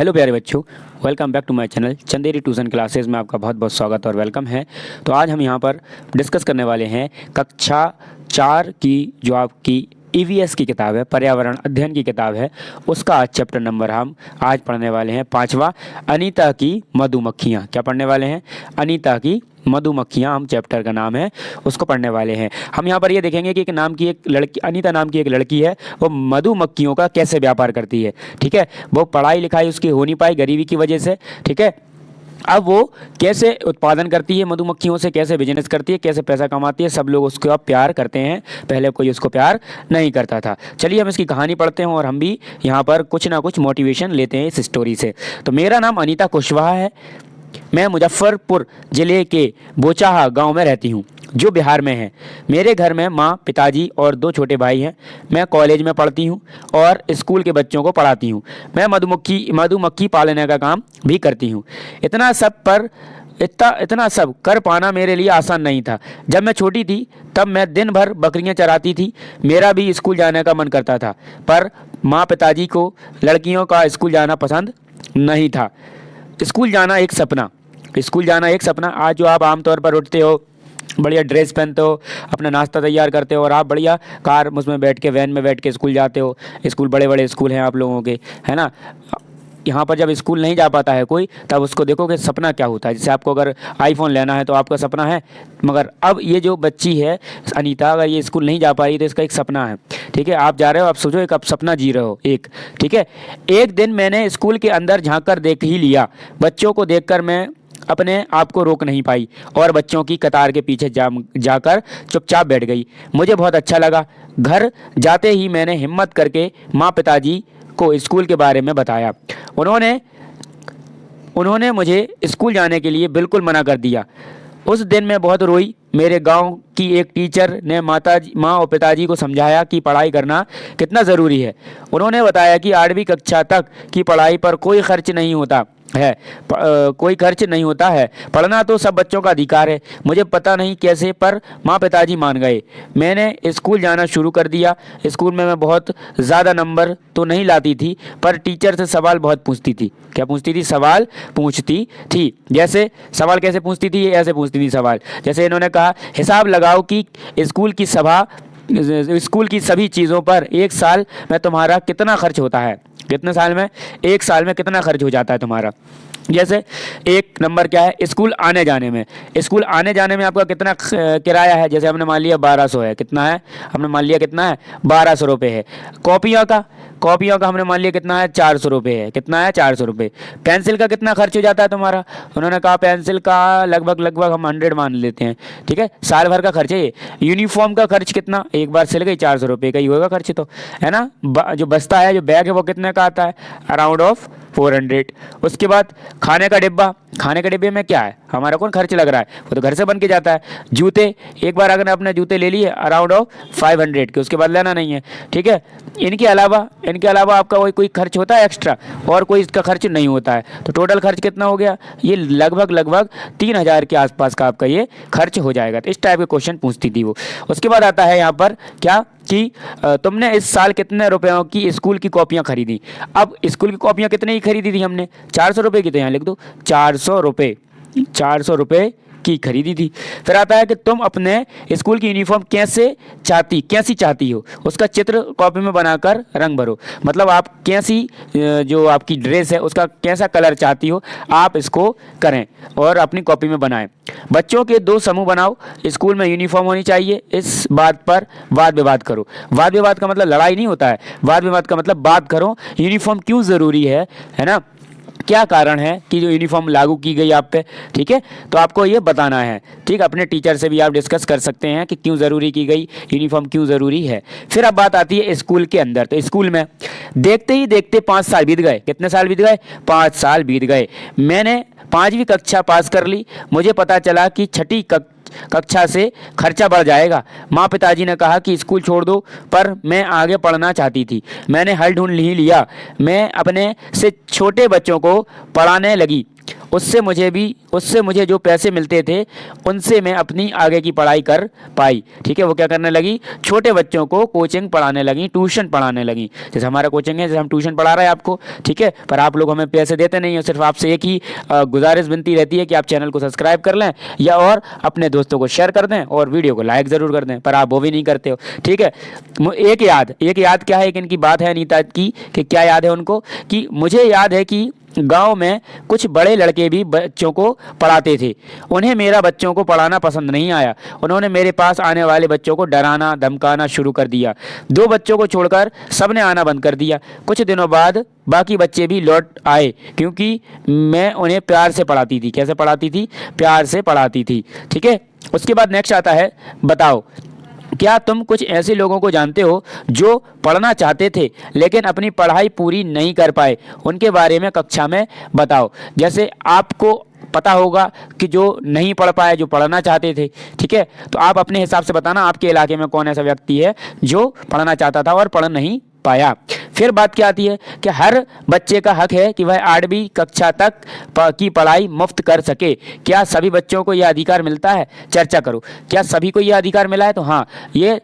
Hello प्यारे बच्चों, welcome back to my channel Chanderi tuition classes में आपका बहुत बहुत स्वागत और वेलकम है। तो आज हम यहाँ पर डिस्कस करने वाले हैं कक्षा 4 की जो आपकी ईवीएस की किताब है, पर्यावरण अध्ययन की किताब है, उसका आज चैप्टर नंबर हम आज पढ़ने वाले हैं 5वां, अनीता की मधुमक्खियाँ। क्या पढ़ने वाले हैं? अनीता की मधुमक्खियाँ हम चैप्टर का नाम है, उसको पढ़ने वाले हैं। हम यहाँ पर ये देखेंगे कि एक लड़की, अनीता नाम की एक लड़की है, वो मधुमक्खियों का कैसे व्यापार करती है। ठीक है, वो पढ़ाई लिखाई उसकी हो नहीं पाई गरीबी की वजह से। ठीक है, अब वो कैसे उत्पादन करती है मधुमक्खियों से, कैसे बिजनेस करती है, कैसे पैसा कमाती है, सब लोग उसको अब प्यार करते हैं। पहले कोई उसको प्यार नहीं करता था। चलिए हम इसकी कहानी पढ़ते हैं और हम भी यहाँ पर कुछ ना कुछ मोटिवेशन लेते हैं इस स्टोरी से। तो मेरा नाम अनीता कुशवाहा है, मैं मुजफ्फरपुर ज़िले के बोचाहा गांव में रहती हूं, जो बिहार में है। मेरे घर में माँ, पिताजी और 2 छोटे भाई हैं। मैं कॉलेज में पढ़ती हूं और स्कूल के बच्चों को पढ़ाती हूं। मैं मधुमक्खी पालने का काम भी करती हूं। इतना सब कर पाना मेरे लिए आसान नहीं था। जब मैं छोटी थी तब मैं दिन भर बकरियां चराती थी। मेरा भी स्कूल जाने का मन करता था, पर माँ पिताजी को लड़कियों का स्कूल जाना पसंद नहीं था। स्कूल जाना एक सपना। आज जो आप आमतौर पर उठते हो, बढ़िया ड्रेस पहनते हो, अपना नाश्ता तैयार करते हो और आप बढ़िया कार उसमें बैठ के, वैन में बैठ के स्कूल जाते हो। स्कूल बड़े बड़े स्कूल हैं आप लोगों के, है ना। यहाँ पर जब स्कूल नहीं जा पाता है कोई, तब उसको देखो कि सपना क्या होता है। जैसे आपको अगर आईफोन लेना है तो आपका सपना है, मगर अब ये जो बच्ची है अनीता, अगर ये स्कूल नहीं जा पा रही तो इसका एक सपना है। ठीक है, आप जा रहे हो, आप सोचो एक आप सपना जी रहे हो एक। ठीक है, एक दिन मैंने स्कूल के अंदर झाँक कर देख ही लिया। बच्चों को देखकर मैं अपने आप को रोक नहीं पाई और बच्चों की कतार के पीछे जाकर चुपचाप बैठ गई। मुझे बहुत अच्छा लगा। घर जाते ही मैंने हिम्मत करके माँ पिताजी को स्कूल के बारे में बताया। उन्होंने मुझे स्कूल जाने के लिए बिल्कुल मना कर दिया। उस दिन मैं बहुत रोई। मेरे गांव की एक टीचर ने माँ और पिताजी को समझाया कि पढ़ाई करना कितना ज़रूरी है। उन्होंने बताया कि 8वीं कक्षा तक की पढ़ाई पर कोई खर्च नहीं होता है। पढ़ना तो सब बच्चों का अधिकार है। मुझे पता नहीं कैसे, पर माँ पिताजी मान गए। मैंने स्कूल जाना शुरू कर दिया। स्कूल में मैं बहुत ज़्यादा नंबर तो नहीं लाती थी, पर टीचर से सवाल बहुत पूछती थी। क्या पूछती थी? सवाल पूछती थी। जैसे सवाल कैसे पूछती थी? ऐसे पूछती थी सवाल। जैसे इन्होंने कहा, हिसाब लगाओ कि स्कूल की सभी चीज़ों पर एक साल में तुम्हारा कितना खर्च होता है। कितने साल में? एक साल में कितना खर्च हो जाता है तुम्हारा। जैसे एक नंबर क्या है, स्कूल आने जाने में आपका कितना किराया है। जैसे हमने मान लिया 1200 है। कितना है? हमने मान लिया कितना है? 1200 रुपये है। कॉपियों का हमने मान लिया कितना है? 400 रुपये है। कितना है? 400 रुपये। पेंसिल का कितना खर्च हो जाता है तुम्हारा? उन्होंने कहा पेंसिल का लगभग हम 100 मान लेते हैं। ठीक है, साल भर का खर्च है ये। यूनिफॉर्म का खर्च कितना? एक बार सिल गई, 400 रुपये का ही होगा खर्च, तो है ना। जो बस्ता है, जो बैग है, वो कितने का आता है? Around of 400। उसके बाद खाने का डिब्बे में क्या है? हमारा कौन खर्च लग रहा है? वो तो घर से बन के जाता है। जूते, एक बार अगर आपने जूते ले लिए अराउंड ऑफ 500 के, उसके बाद लेना नहीं है। ठीक है, इनके अलावा आपका कोई खर्च होता है एक्स्ट्रा? और कोई इसका खर्च नहीं होता है। तो टोटल खर्च कितना हो गया? ये लगभग 3000 के आसपास का आपका ये खर्च हो जाएगा। तो इस टाइप के क्वेश्चन पूछती थी वो। उसके बाद आता है यहाँ पर क्या कि तुमने इस साल कितने रुपयों की स्कूल की कॉपियाँ खरीदी। अब स्कूल की कॉपियाँ कितने की खरीदी थी हमने? 400 रुपये की। तो यहाँ लिख दो 400 रुपये की खरीदी थी। फिर आता है कि तुम अपने स्कूल की यूनिफॉर्म कैसी चाहती हो, उसका चित्र कॉपी में बनाकर रंग भरो। मतलब आप कैसी, जो आपकी ड्रेस है उसका कैसा कलर चाहती हो, आप इसको करें और अपनी कॉपी में बनाएं। बच्चों के 2 समूह बनाओ। स्कूल में यूनिफॉर्म होनी चाहिए, इस बात पर वाद विवाद करो। वाद विवाद का मतलब लड़ाई नहीं होता है, वाद विवाद का मतलब बात करो। यूनिफॉर्म क्यों ज़रूरी है ना, क्या कारण है कि जो यूनिफॉर्म लागू की गई आप पे। ठीक है, तो आपको ये बताना है। ठीक, अपने टीचर से भी आप डिस्कस कर सकते हैं कि क्यों ज़रूरी की गई, यूनिफॉर्म क्यों ज़रूरी है। फिर अब बात आती है स्कूल के अंदर। तो स्कूल में देखते ही देखते 5 साल बीत गए। कितने साल बीत गए? 5 साल बीत गए। मैंने 5वीं कक्षा पास कर ली। मुझे पता चला कि 6ठी कक्षा से खर्चा बढ़ जाएगा। माँ पिताजी ने कहा कि स्कूल छोड़ दो, पर मैं आगे पढ़ना चाहती थी। मैंने हल ढूंढ ही लिया। मैं अपने से छोटे बच्चों को पढ़ाने लगी उससे मुझे जो पैसे मिलते थे उनसे मैं अपनी आगे की पढ़ाई कर पाई। ठीक है, वो क्या करने लगी, छोटे बच्चों को कोचिंग पढ़ाने लगी, ट्यूशन पढ़ाने लगी। जैसे हमारा कोचिंग है, जैसे हम ट्यूशन पढ़ा रहे हैं आपको, ठीक है, पर आप लोग हमें पैसे देते नहीं हो। सिर्फ आपसे एक ही गुजारिश विनती रहती है कि आप चैनल को सब्सक्राइब कर लें या और अपने दोस्तों को शेयर कर दें और वीडियो को लाइक ज़रूर कर दें, पर आप वो भी नहीं करते हो। ठीक है, एक याद क्या है, एक इनकी बात है अनीता की कि क्या याद है उनको, कि मुझे याद है कि गांव में कुछ बड़े लड़के भी बच्चों को पढ़ाते थे। उन्हें मेरा बच्चों को पढ़ाना पसंद नहीं आया। उन्होंने मेरे पास आने वाले बच्चों को डराना धमकाना शुरू कर दिया। 2 बच्चों को छोड़कर सबने आना बंद कर दिया। कुछ दिनों बाद बाकी बच्चे भी लौट आए क्योंकि मैं उन्हें प्यार से पढ़ाती थी। कैसे पढ़ाती थी, प्यार से पढ़ाती थी। ठीक है, उसके बाद नेक्स्ट आता है, बताओ क्या तुम कुछ ऐसे लोगों को जानते हो जो पढ़ना चाहते थे लेकिन अपनी पढ़ाई पूरी नहीं कर पाए, उनके बारे में कक्षा में बताओ। जैसे आपको पता होगा कि जो नहीं पढ़ पाए, जो पढ़ना चाहते थे, ठीक है, तो आप अपने हिसाब से बताना आपके इलाके में कौन ऐसा व्यक्ति है जो पढ़ना चाहता था और पढ़ नहीं पाया। फिर बात क्या आती है कि हर बच्चे का हक है कि वह 8वीं कक्षा तक की पढ़ाई मुफ्त कर सके। क्या सभी बच्चों को यह अधिकार मिलता है, चर्चा करो। क्या सभी को यह अधिकार मिला है, तो हाँ, ये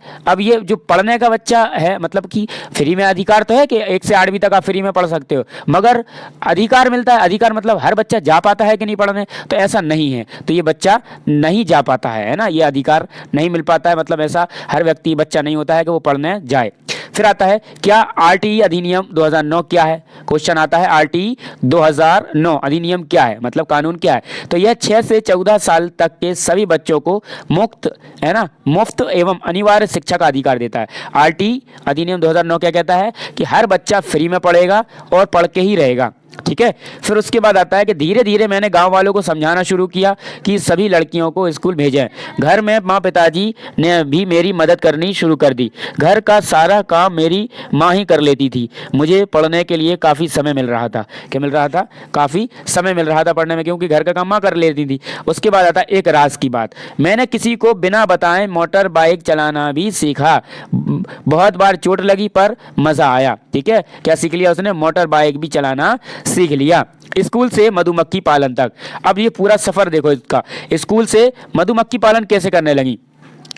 जो पढ़ने का बच्चा है, मतलब कि फ्री में अधिकार तो है कि 1 से 8वीं तक आप फ्री में पढ़ सकते हो, मगर अधिकार मिलता है। अधिकार मतलब हर बच्चा जा पाता है कि नहीं पढ़ने, तो ऐसा नहीं है। तो ये बच्चा नहीं जा पाता है ना, ये अधिकार नहीं मिल पाता है, मतलब ऐसा हर व्यक्ति बच्चा नहीं होता है कि वो पढ़ने जाए। फिर आता है, क्या आरटीई अधिनियम 2009 क्या है। क्वेश्चन आता है, आरटीई 2009 अधिनियम क्या है, मतलब कानून क्या है। तो यह 6 से 14 साल तक के सभी बच्चों को मुफ्त एवं अनिवार्य शिक्षा का अधिकार देता है। आरटीई अधिनियम 2009 क्या कहता है कि हर बच्चा फ्री में पढ़ेगा और पढ़ के ही रहेगा। ठीक है, फिर उसके बाद आता है कि धीरे धीरे मैंने गांव वालों को समझाना शुरू किया कि सभी लड़कियों को स्कूल भेजें। घर में माँ पिताजी ने भी मेरी मदद करनी शुरू कर दी। घर का सारा काम मेरी माँ ही कर लेती थी। मुझे पढ़ने के लिए काफ़ी समय मिल रहा था। क्या मिल रहा था, काफ़ी समय मिल रहा था पढ़ने में, क्योंकि घर का काम माँ कर लेती थी। उसके बाद आता है एक राज की बात, मैंने किसी को बिना बताए मोटर बाइक चलाना भी सीखा। बहुत बार चोट लगी पर मज़ा आया। ठीक है, क्या सीख लिया उसने, मोटर बाइक भी चलाना सीख लिया। स्कूल से मधुमक्खी पालन तक, अब ये पूरा सफर देखो इसका। स्कूल से मधुमक्खी पालन कैसे करने लगी।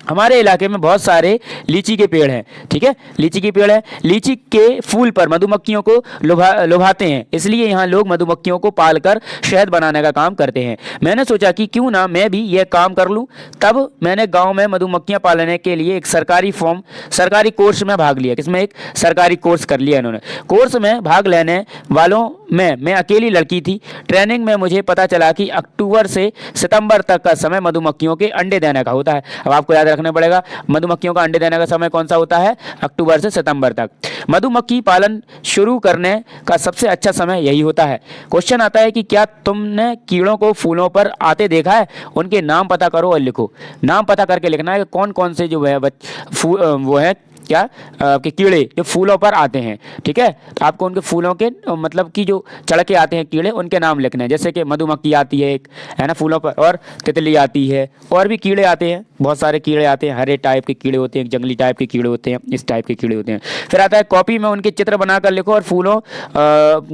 हमारे इलाके में बहुत सारे लीची के पेड़ हैं। ठीक है, लीची के पेड़ है, लीची के फूल पर मधुमक्खियों को लुभाते हैं, इसलिए यहाँ लोग मधुमक्खियों को पालकर शहद बनाने का काम करते हैं। मैंने सोचा कि क्यों ना मैं भी यह काम कर लूँ। तब मैंने गांव में मधुमक्खियाँ पालने के लिए एक सरकारी कोर्स में भाग लिया। किसमें, एक सरकारी कोर्स कर लिया इन्होंने। कोर्स में भाग लेने वालों में मैं अकेली लड़की थी। ट्रेनिंग में मुझे पता चला कि अक्टूबर से सितंबर तक का समय मधुमक्खियों के अंडे देने का होता है। अब आपको याद रखना पड़ेगा, मधुमक्खियों का अंडे देने का समय कौन सा होता है, अक्टूबर से सितंबर तक। मधुमक्खी पालन शुरू करने का सबसे अच्छा समय यही होता है। क्वेश्चन आता है कि क्या तुमने कीड़ों को फूलों पर आते देखा है। उनके नाम पता करो और लिखो। नाम पता करके लिखना है कि कौन कौन से जो है वो है क्या आपके कीड़े जो फूलों पर आते हैं। ठीक है, तो आपको उनके फूलों के मतलब कि जो चढ़ के आते हैं कीड़े, उनके नाम लिखने हैं। जैसे कि मधुमक्खी आती है एक, है ना, फूलों पर, और तितली आती है, और भी कीड़े आते हैं, बहुत सारे कीड़े आते हैं। हरे टाइप के कीड़े होते हैं, जंगली टाइप के कीड़े होते हैं, इस टाइप के कीड़े होते हैं। फिर आता है कॉपी में उनके चित्र बनाकर लिखो और फूलों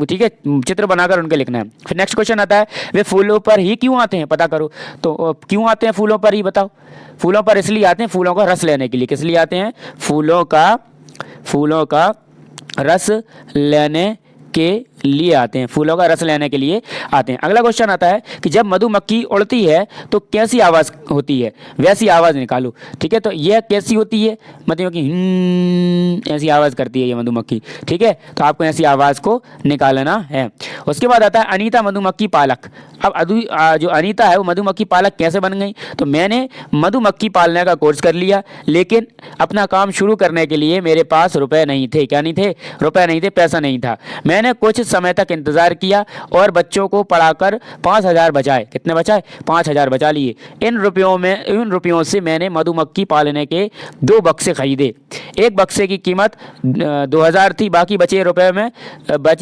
ठीक है, चित्र बनाकर उनके लिखना है। फिर नेक्स्ट क्वेश्चन आता है, वे फूलों पर ही क्यों आते हैं, पता करो। तो क्यों आते हैं फूलों पर ही, बताओ। फूलों पर इसलिए आते हैं, फूलों का रस लेने के लिए। किस लिए आते हैं, फूलों का रस लेने के लिए आते हैं, फूलों का रस लेने के लिए आते हैं। अगला क्वेश्चन आता है कि जब मधुमक्खी उड़ती है तो कैसी आवाज़ होती है, वैसी आवाज़ निकालो। ठीक है, तो यह कैसी होती है, मधुमक्खी ऐसी आवाज़ करती है ये मधुमक्खी। ठीक है, तो आपको ऐसी आवाज़ को निकालना है। उसके बाद आता है अनीता मधुमक्खी पालक। अब जो अनीता है वो मधुमक्खी पालक कैसे बन गई। तो मैंने मधुमक्खी पालने का कोर्स कर लिया, लेकिन अपना काम शुरू करने के लिए मेरे पास रुपए नहीं थे। क्या नहीं थे, रुपए नहीं थे, पैसा नहीं था। मैंने कुछ समय तक इंतजार किया और बच्चों को पढ़ाकर 5,000 बचाए। कितने बचाए, 5,000 बचा लिए। इन रुपयों से मैंने मधुमक्खी पालने के 2 बक्से खरीदे। एक बक्से की कीमत 2,000 थी। बाकी बचे रुपए में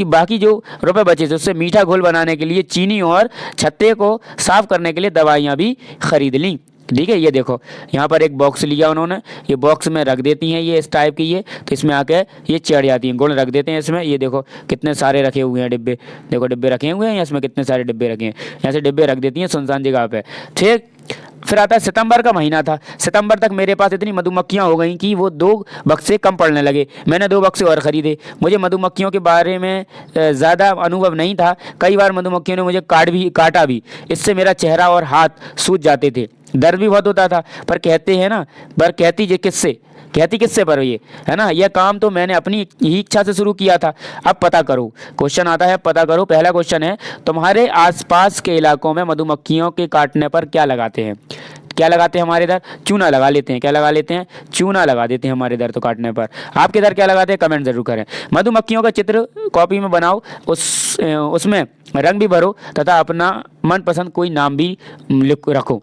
बाकी जो रुपए बचे थे उससे मीठा घोल बनाने के लिए चीनी और छत्ते को साफ करने के लिए दवाइयाँ भी खरीद लीं। ठीक है। ये देखो यहाँ पर एक बॉक्स लिया उन्होंने, ये बॉक्स में रख देती हैं ये इस टाइप की, ये तो इसमें आके ये चढ़ जाती हैं, गुण रख देते हैं इसमें। ये देखो कितने सारे रखे हुए हैं डिब्बे, देखो डिब्बे रखे हुए हैं, इसमें कितने सारे डिब्बे रखे हैं, यहाँ से डिब्बे रख देती हैं सुनसान जगह पे। ठीक, फिर आता है सितंबर का महीना था। सितंबर तक मेरे पास इतनी मधुमक्खियाँ हो गई कि वो 2 बक्से कम पड़ने लगे। मैंने 2 बक्से और ख़रीदे। मुझे मधुमक्खियों के बारे में ज़्यादा अनुभव नहीं था। कई बार मधुमक्खियों ने मुझे काटा भी। इससे मेरा चेहरा और हाथ सूज जाते थे, दर्द भी बहुत होता था। पर कहते हैं ना, पर कहती किससे पर ये है ना, यह काम तो मैंने अपनी ही इच्छा से शुरू किया था। अब पता करो, क्वेश्चन आता है पता करो। पहला क्वेश्चन है, तुम्हारे आसपास के इलाकों में मधुमक्खियों के काटने पर क्या लगाते हैं? क्या लगाते हैं हमारे इधर? चूना लगा लेते हैं। क्या लगा लेते हैं? चूना लगा देते हैं हमारे इधर तो काटने पर। आपके इधर क्या लगाते हैं? कमेंट जरूर करें। मधुमक्खियों का चित्र कॉपी में बनाओ, उसमें रंग भी भरो तथा अपना मनपसंद कोई नाम भी रखो।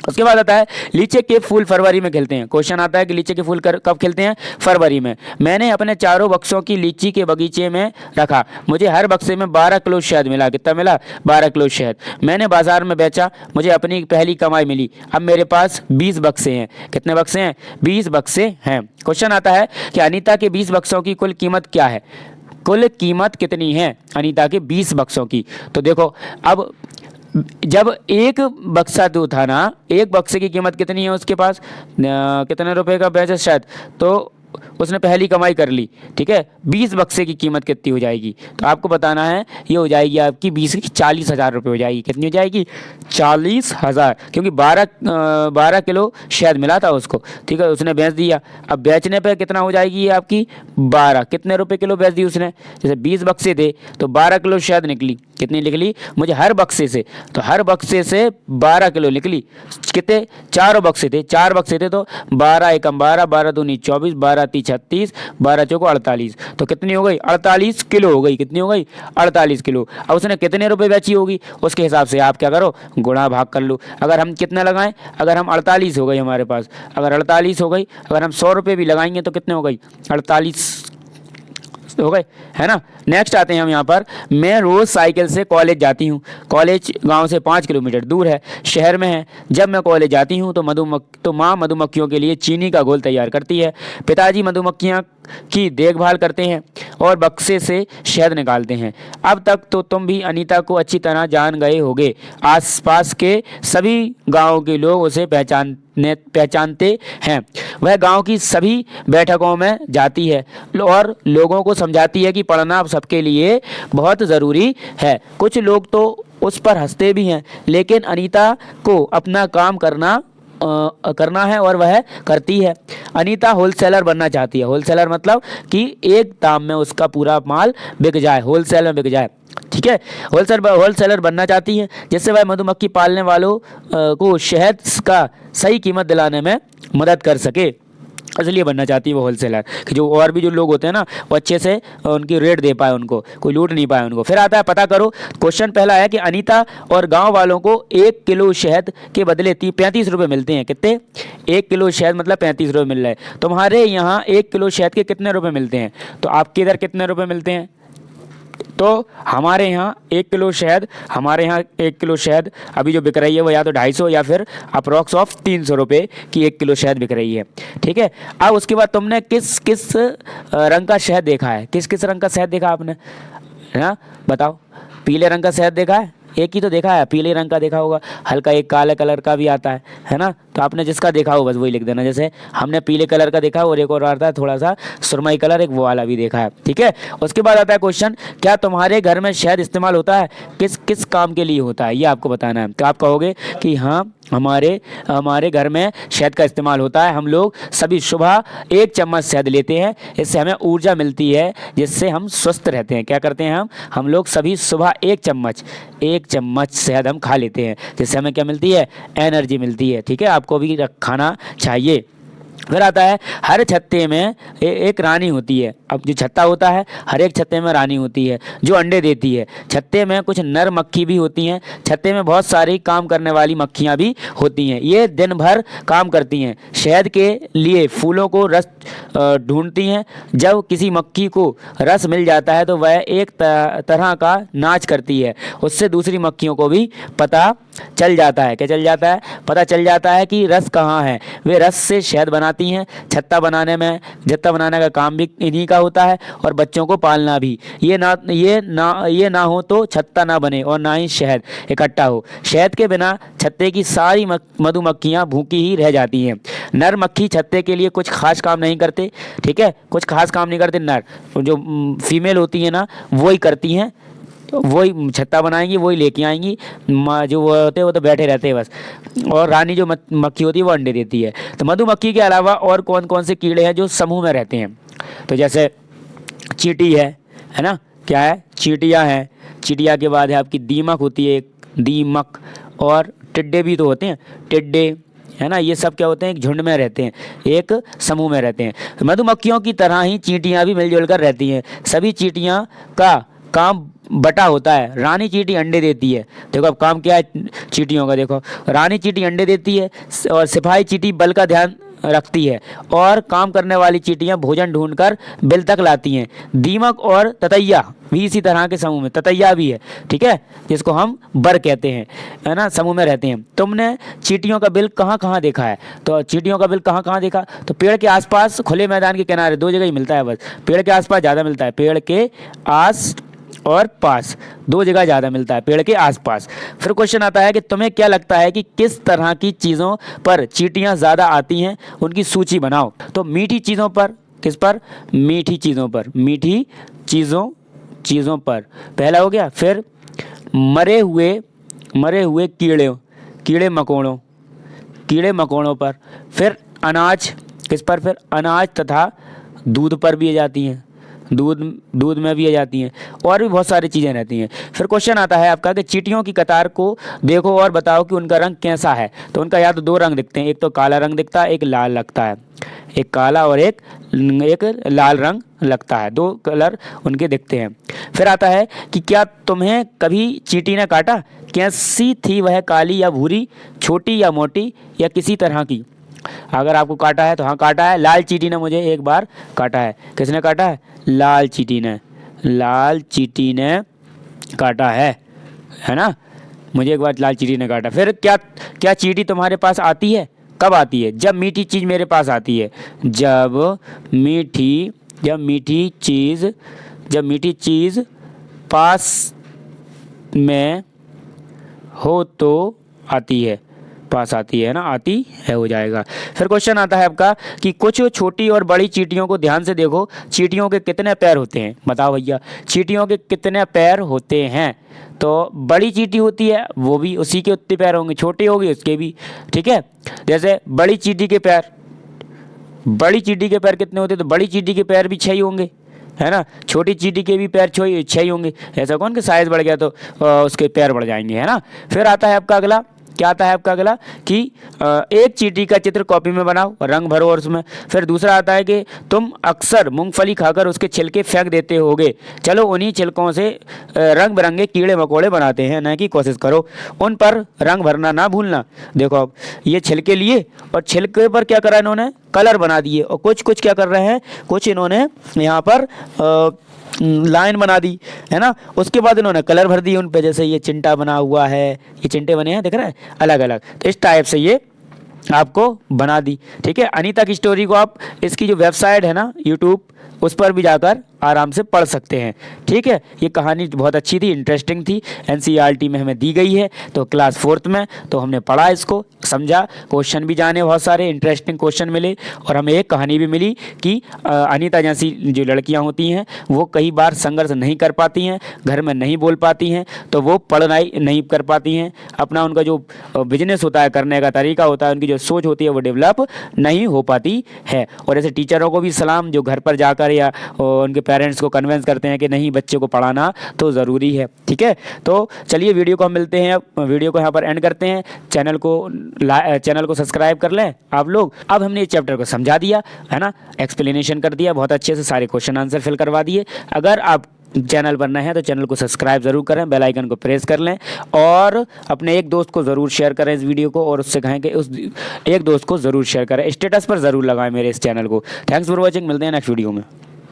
उसके बाद आता है लीची के फूल फरवरी में खिलते हैं। क्वेश्चन आता है कि लीची के फूल कब खिलते हैं? फरवरी में। मैंने अपने चारों बक्सों की लीची के बगीचे में रखा। मुझे हर बक्से में 12 किलो शहद मिला। कितना मिला? 12 किलो शहद। मैंने बाजार में बेचा, मुझे अपनी पहली कमाई मिली। अब मेरे पास 20 बक्से हैं। कितने बक्से हैं? 20 बक्से हैं। क्वेश्चन आता है कि अनीता के 20 बक्सों की कुल कीमत क्या है? कुल कीमत कितनी है अनीता के 20 बक्सों की? तो देखो, अब जब एक बक्सा दूध था ना, एक बक्से की कीमत कितनी है उसके पास? कितने रुपए का बेचा शायद, तो उसने पहली कमाई कर ली। ठीक है, 20 बक्से की कीमत कितनी हो जाएगी? तो आपको बताना है, ये हो जाएगी आपकी 20 की 40,000 रुपये हो जाएगी। कितनी हो जाएगी? 40,000, क्योंकि 12 किलो शहद मिला था उसको। ठीक है, उसने बेच दिया। अब बेचने पे कितना हो जाएगी ये आपकी? 12। कितने रुपए किलो बेच दी उसने? जैसे 20 बक्से थे तो 12 किलो शहद निकली। कितनी निकली? मुझे हर बक्से से, तो हर बक्से से 12 किलो निकली। कितने? 4 बक्से थे, 4 बक्से थे तो 12 एकम 12, 12 दूनी 24, 12 ती 36, 12 चौको 48। तो कितनी हो गई? 48 किलो हो गई। कितनी हो गई? 48 किलो। अब उसने कितने रुपए बेची होगी उसके हिसाब से आप क्या करो? गुणा भाग कर लो। अगर हम कितना लगाएं? अगर हम 48 हो गई हमारे पास, अगर 48 हो गई, अगर हम 100 रुपये भी लगाएंगे तो कितने हो गई? 48 हो गए, है ना। नेक्स्ट आते हैं हम यहाँ पर। मैं रोज साइकिल से कॉलेज जाती हूँ। कॉलेज गांव से 5 किलोमीटर दूर है, शहर में है। जब मैं कॉलेज जाती हूँ तो माँ मधुमक्खियों के लिए चीनी का घोल तैयार करती है। पिताजी मधुमक्खियाँ की देखभाल करते हैं और बक्से से शहद निकालते हैं। अब तक तो तुम भी अनीता को अच्छी तरह जान गए होगे। आसपास के सभी गांव के लोग उसे पहचानते हैं। वह गांव की सभी बैठकों में जाती है और लोगों को समझाती है कि पढ़ना सबके लिए बहुत ज़रूरी है। कुछ लोग तो उस पर हंसते भी हैं, लेकिन अनीता को अपना काम करना है और वह करती है। अनीता होलसेलर बनना चाहती है। होलसेलर मतलब कि एक दाम में उसका पूरा माल बिक जाए, होलसेल में बिक जाए। ठीक है, होलसेलर बनना चाहती है, जिससे वह मधुमक्खी पालने वालों को शहद का सही कीमत दिलाने में मदद कर सके। इसलिए बनना चाहती है वो होलसेलर, कि जो और भी जो लोग होते हैं ना, वो अच्छे से उनकी रेट दे पाए, उनको कोई लूट नहीं पाए उनको। फिर आता है पता करो। क्वेश्चन पहला है कि अनीता और गांव वालों को 1 किलो शहद के बदले 35 रुपये मिलते हैं। कितने? 1 किलो शहद मतलब 35 रुपये मिल रहे हैं। तुम्हारे यहाँ 1 किलो शहद के कितने रुपये मिलते हैं? तो आपके इधर कितने रुपये मिलते हैं? तो हमारे यहाँ 1 किलो शहद, हमारे यहाँ 1 किलो शहद अभी जो बिक रही है वो या तो 250 या फिर अप्रॉक्स ऑफ 300 रुपये की 1 किलो शहद बिक रही है। ठीक है, अब उसके बाद तुमने किस किस रंग का शहद देखा है? किस किस रंग का शहद देखा आपने, है ना? बताओ। पीले रंग का शहद देखा है? एक ही तो देखा है, पीले रंग का देखा होगा। हल्का एक काले कलर का भी आता है ना। तो आपने जिसका देखा हो बस वही लिख देना। जैसे हमने पीले कलर का देखा और एक और आता है थोड़ा सा सुरमई कलर, एक वो वाला भी देखा है। ठीक है, उसके बाद आता है क्वेश्चन, क्या तुम्हारे घर में शहद इस्तेमाल होता है? किस किस काम के लिए होता है ये आपको बताना है। तो आप कहोगे कि हाँ, हमारे घर में शहद का इस्तेमाल होता है। हम लोग सभी सुबह 1 चम्मच शहद लेते हैं, इससे हमें ऊर्जा मिलती है, जिससे हम स्वस्थ रहते हैं। क्या करते हैं हम लोग सभी सुबह 1 चम्मच शहद हम खा लेते हैं, जिससे हमें क्या मिलती है? एनर्जी मिलती है। ठीक है, आपको भी खाना चाहिए। फिर आता है हर छत्ते में एक रानी होती है। अब जो छत्ता होता है, हर एक छत्ते में रानी होती है जो अंडे देती है। छत्ते में कुछ नर मक्खी भी होती हैं। छत्ते में बहुत सारी काम करने वाली मक्खियाँ भी होती हैं। ये दिन भर काम करती हैं, शहद के लिए फूलों को रस ढूंढती हैं। जब किसी मक्खी को रस मिल जाता है तो वह एक तरह का नाच करती है, उससे दूसरी मक्खियों को भी पता चल जाता है। क्या चल जाता है? पता चल जाता है कि रस कहाँ है। वे रस से शहद बनाती हैं। छत्ता बनाने का काम भी इन्हीं का होता है और बच्चों को पालना भी। ये ना हो तो छत्ता ना बने और ना ही शहद इकट्ठा हो। शहद के बिना छत्ते की सारी मधुमक्खियाँ भूखी ही रह जाती हैं। नर मक्खी छत्ते के लिए कुछ खास काम नहीं करते, ठीक है, कुछ खास काम नहीं करते। नर जो फीमेल होती है ना, वही करती हैं, वही छत्ता बनाएंगी, वही लेके आएंगी। जो वो होते हैं वो तो बैठे रहते हैं बस। और रानी जो मक्खी होती है वो अंडे देती है। तो मधुमक्खी के अलावा और कौन कौन से कीड़े हैं जो समूह में रहते हैं? तो जैसे चींटी है ना, क्या है? चींटियाँ हैं। चींटियाँ के बाद है आपकी दीमक होती है, एक दीमक। और टिड्डे भी तो होते हैं, टिड्डे, है ना। ये सब क्या होते हैं? एक झुंड में रहते हैं, एक समूह में रहते हैं। मधुमक्खियों की तरह ही चींटियाँ भी मिलजुल कर रहती हैं। सभी चींटियाँ का काम बटा होता है। रानी चींटी अंडे देती है। देखो अब काम क्या है चींटियों का, देखो रानी चींटी अंडे देती है और सिपाही चींटी बल का ध्यान रखती है और काम करने वाली चींटियां भोजन ढूंढकर बिल तक लाती हैं। दीमक और ततैया भी इसी तरह के समूह में, ततैया भी है, ठीक है, जिसको हम बर कहते हैं, है ना, समूह में रहते हैं। तुमने चींटियों का बिल कहाँ कहाँ देखा है? तो चींटियों का बिल कहाँ कहाँ देखा? तो पेड़ के आसपास, खुले मैदान के किनारे, दो जगह ही मिलता है बस। पेड़ के आसपास ज़्यादा मिलता है, पेड़ के आस और पास, दो जगह ज़्यादा मिलता है, पेड़ के आसपास। फिर क्वेश्चन आता है कि तुम्हें क्या लगता है कि किस तरह की चीज़ों पर चींटियाँ ज़्यादा आती हैं? उनकी सूची बनाओ। तो मीठी चीज़ों पर, किस पर? मीठी चीज़ों पर, मीठी चीज़ों पर पहला हो गया। फिर मरे हुए कीड़े मकोड़ों पर। फिर अनाज, किस पर? फिर अनाज तथा दूध पर भी आ जाती हैं, दूध में भी आ जाती हैं, और भी बहुत सारी चीज़ें रहती हैं। फिर क्वेश्चन आता है आपका कि चींटियों की कतार को देखो और बताओ कि उनका रंग कैसा है? तो उनका या तो दो रंग दिखते हैं, एक तो काला रंग दिखता है, एक लाल लगता है। एक काला और एक लाल रंग लगता है, दो कलर उनके दिखते हैं। फिर आता है कि क्या तुम्हें कभी चींटी ने काटा? कैसी थी वह? काली या भूरी, छोटी या मोटी, या किसी तरह की? अगर आपको काटा है तो हाँ, काटा है। लाल चींटी ने मुझे एक बार काटा है। किसने काटा है? लाल चींटी ने काटा है ना, मुझे एक बार लाल चींटी ने काटा। फिर क्या चींटी तुम्हारे पास आती है? कब आती है? जब मीठी चीज़ मेरे पास आती है। जब मीठी चीज़ पास में हो तो आती है, पास आती है ना, आती है हो जाएगा। फिर क्वेश्चन आता है आपका कि कुछ छोटी और बड़ी चींटियों को ध्यान से देखो। चींटियों के कितने पैर होते हैं? बताओ भैया, चींटियों के कितने पैर होते हैं? तो बड़ी चींटी होती है वो भी उसी के उतने पैर होंगे, छोटी होगी उसके भी, ठीक है। जैसे बड़ी चींटी के पैर कितने होते हैं? तो बड़ी चींटी के पैर भी 6 ही होंगे, है ना। छोटी चींटी के भी पैर 6 ही होंगे। ऐसा कौन कि साइज बढ़ गया तो उसके पैर बढ़ जाएंगे, है ना। फिर आता है आपका अगला, क्या आता है आपका अगला कि एक चींटी का चित्र कॉपी में बनाओ, रंग भरो और उसमें। फिर दूसरा आता है कि तुम अक्सर मूंगफली खाकर उसके छिलके फेंक देते होगे। चलो उन्हीं छिलकों से रंग बिरंगे कीड़े मकोड़े बनाते हैं, न की कोशिश करो। उन पर रंग भरना ना भूलना। देखो अब ये छिलके लिए और छिलके पर क्या करा इन्होंने? कलर बना दिए। और कुछ क्या कर रहे हैं? कुछ इन्होंने यहाँ पर लाइन बना दी, है ना। उसके बाद इन्होंने कलर भर दिए उन पे। जैसे ये चिंटा बना हुआ है, ये चिंटे बने हैं, दिख रहा है, अलग अलग। तो इस टाइप से ये आपको बना दी, ठीक है। अनीता की स्टोरी को आप, इसकी जो वेबसाइट है ना यूट्यूब, उस पर भी जाकर आराम से पढ़ सकते हैं, ठीक है। ये कहानी बहुत अच्छी थी, इंटरेस्टिंग थी, एनसीईआरटी में हमें दी गई है। तो क्लास 4th में तो हमने पढ़ा, इसको समझा, क्वेश्चन भी जाने, बहुत सारे इंटरेस्टिंग क्वेश्चन मिले, और हमें एक कहानी भी मिली कि अनीता जैसी जो लड़कियां होती हैं वो कई बार संघर्ष नहीं कर पाती हैं, घर में नहीं बोल पाती हैं, तो वो पढ़ाई नहीं कर पाती हैं, अपना उनका जो बिजनेस होता है, करने का तरीका होता है, उनकी जो सोच होती है वो डेवलप नहीं हो पाती है। और ऐसे टीचरों को भी सलाम, जो घर पर जाकर या उनके पेरेंट्स को कन्विंस करते हैं कि नहीं, बच्चे को पढ़ाना तो ज़रूरी है, ठीक है। तो चलिए वीडियो को हम मिलते हैं, वीडियो को यहाँ पर एंड करते हैं। चैनल को सब्सक्राइब कर लें आप लोग। अब हमने इस चैप्टर को समझा दिया, है ना, एक्सप्लेनेशन कर दिया, बहुत अच्छे से सारे क्वेश्चन आंसर फिल करवा दिए। अगर आप चैनल पर नए हैं तो चैनल को सब्सक्राइब ज़रूर करें, बेल आइकन को प्रेस कर लें, और अपने एक दोस्त को ज़रूर शेयर करें इस वीडियो को, और उससे कहें कि उस एक दोस्त को ज़रूर शेयर करें, स्टेटस पर ज़रूर लगाएं मेरे इस चैनल को। थैंक्स फॉर वॉचिंग, मिलते हैं नेक्स्ट वीडियो में।